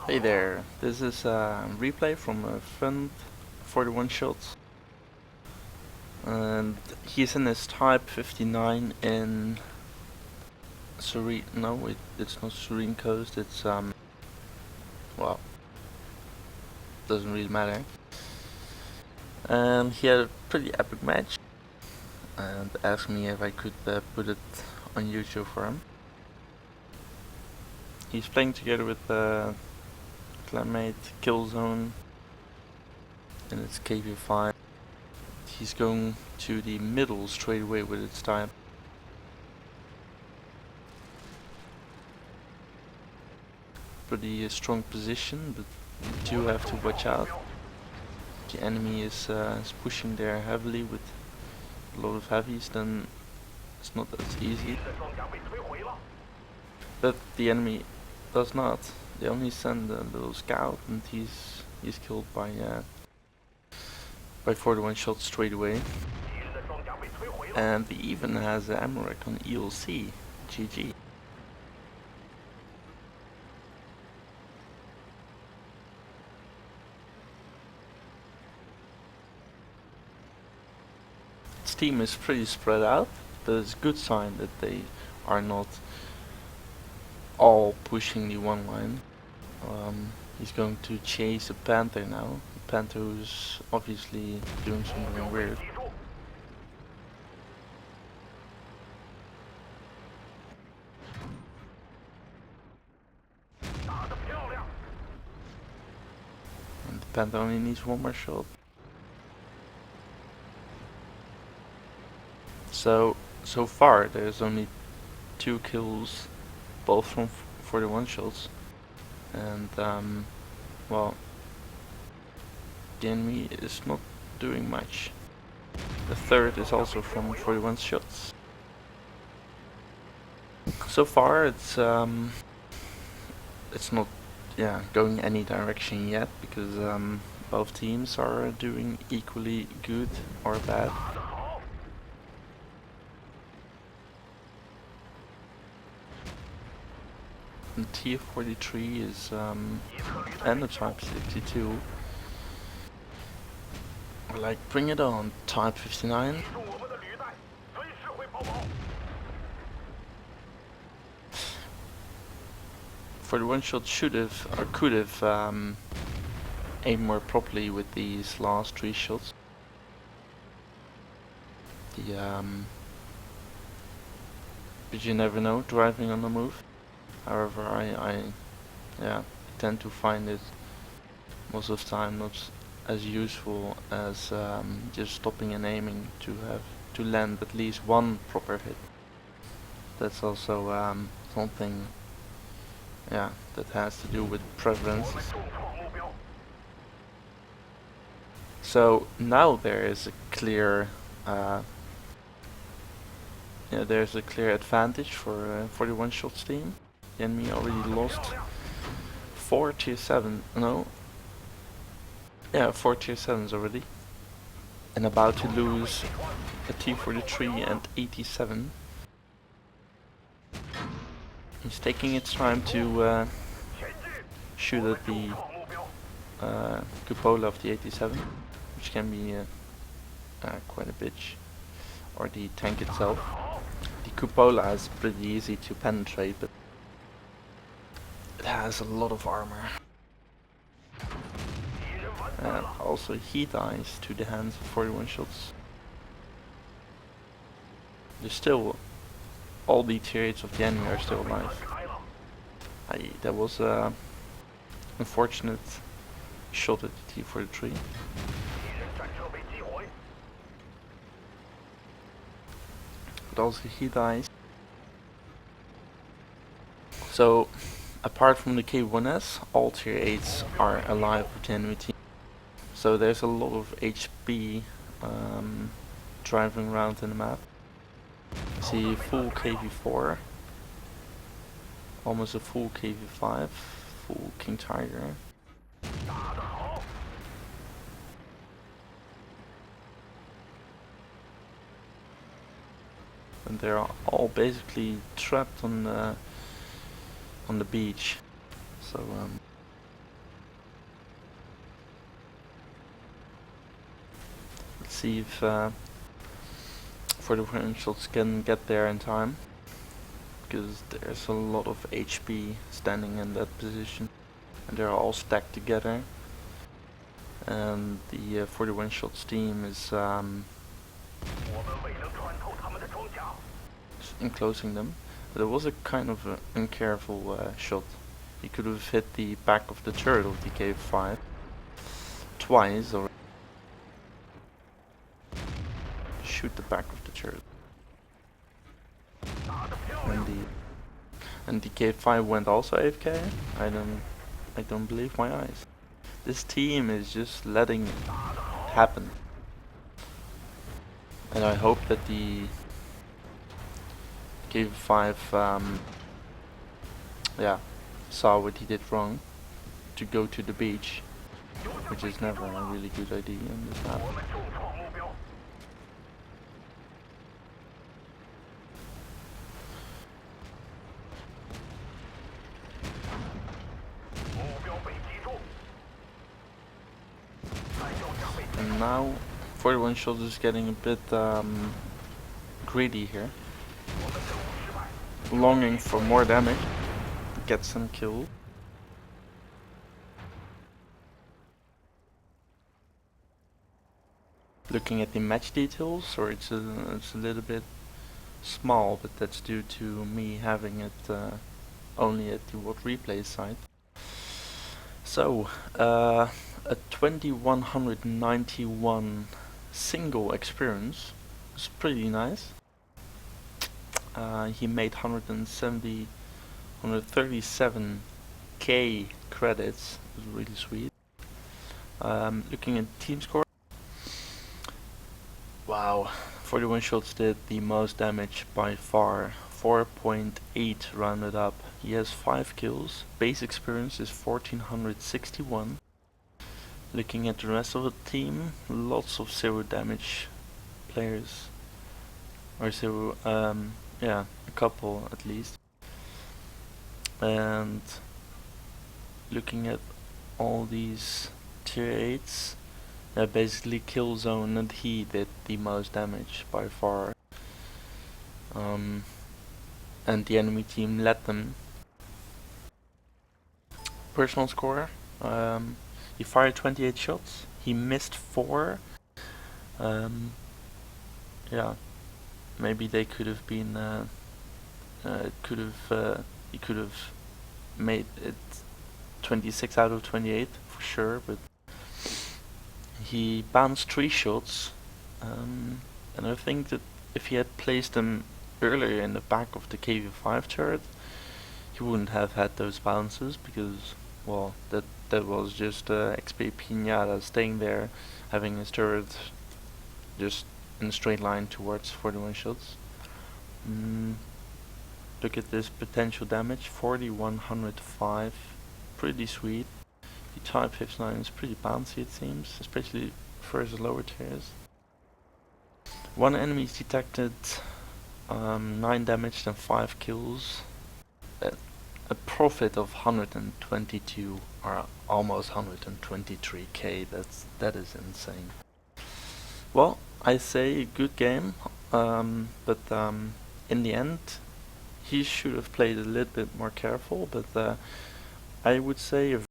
Hey there, this is a replay from a friend, 41shots, and he's in his type 59 in Serene, no, it's not Serene Coast, it's well, doesn't really matter. And he had a pretty epic match, and asked me if I could put it on YouTube for him. He's playing together with clanmate Killzone, and it's KV5. He's going to the middle straight away with its type. Pretty strong position, but you do have to watch out. The enemy is pushing there heavily with a lot of heavies, then it's not as easy. But the enemy does not. They only send a little scout, and he's killed by 41 shots straight away. And he even has an Amarak on ELC. GG. Its team is pretty spread out, but it's a good sign that they are not all pushing the one line. He's going to chase a Panther now. The Panther who's obviously doing something weird. And the Panther only needs one more shot. So far there's only 2 kills, both from 41 shots, and well, the enemy is not doing much. The third is also from 41 shots. So far it's not going any direction yet, because both teams are doing equally good or bad. And tier 43 is and the type 62. Like, bring it on, type 59. For the one shot should have or could have aimed more properly with these last 3 shots. But you never know, driving on the move. However, I tend to find it most of the time not as useful as just stopping and aiming to land at least one proper hit. That's also something that has to do with preferences. So now there is a clear there's a clear advantage for 41 shots team. The enemy already lost 4 tier 7, no? Yeah, 4 tier 7s already. And about to lose a T43 and 87. He's taking its time to shoot at the cupola of the 87, which can be quite a bitch. Or the tank itself. The cupola is pretty easy to penetrate, but it has a lot of armor. And also he dies to the hands of 41 shots. There's still all the tier 8s of the enemy are still alive. That was a unfortunate shot at the T43. But also he dies. So apart from the K1S, all tier 8s are alive with the enemy team. So there's a lot of HP driving around in the map. See full KV4, almost a full KV5, full King Tiger. And they're all basically trapped on the beach. So Let's see if 41shots can get there in time, because there's a lot of HP standing in that position, and they're all stacked together. And the 41shots team is enclosing them. But it was a kind of uncareful shot. He could have hit the back of the turret of the K5 twice, or shoot the back of the turret. And the K5 went also AFK. I don't believe my eyes. This team is just letting it happen. And I hope that the K5 yeah, saw what he did wrong to go to the beach, which is never a really good idea in this map. And now 41shots is getting a bit greedy here, longing for more damage, get some kill. Looking at the match details, or it's a little bit small, but that's due to me having it only at the World Replay site. So, a 2191 single experience is pretty nice. He made 137k credits, it was really sweet. Looking at team score, wow, 41shots did the most damage by far, 4.8 rounded up. He has 5 kills, base experience is 1461. Looking at the rest of the team, lots of 0 damage players, or 0, yeah, a couple at least. And looking at all these tier 8s, basically Killzone and he did the most damage by far. And the enemy team led them. Personal score, he fired 28 shots, he missed 4. Yeah, maybe they could have been, he could have made it 26 out of 28 for sure, but he bounced 3 shots, and I think that if he had placed them earlier in the back of the KV5 turret, he wouldn't have had those bounces, because, well, that was just XP Pinata staying there, having his turret just in a straight line towards 41shots. Look at this potential damage, 4105, pretty sweet. The Type 59 is pretty bouncy, it seems, especially for the lower tiers. 1 enemy is detected, 9 damage and 5 kills. A profit of 122 or almost 123k. That is insane. Well, I say good game, but in the end he should have played a little bit more careful. But I would say